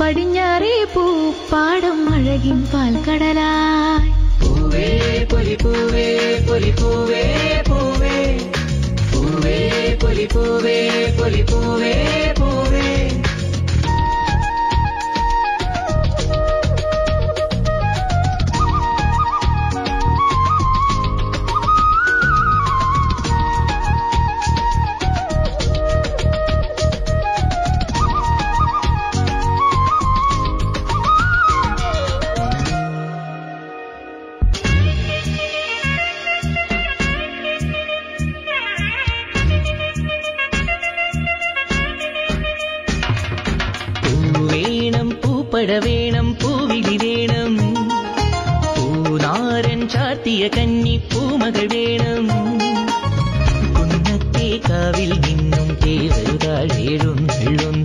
പടിഞ്ഞാറേ പൂപ്പാടം അഴകിൻ പാൽക്കടലായി പൂവേ പൊലിപ്പൂവേ പൊലിപ്പൂവേ പൂവേ പൂവേ പൊലിപ്പൂവേ പൊലിപ്പൂവേ പൂവേ വേണം പൂവിളി വേണം പൂനാരൻ ചാർത്തിയ കന്നി പൂമകൾ വേണം കുന്നത്തെ കാവിൽ നിന്നും തേവരുതാഴേഴും വെള്ളും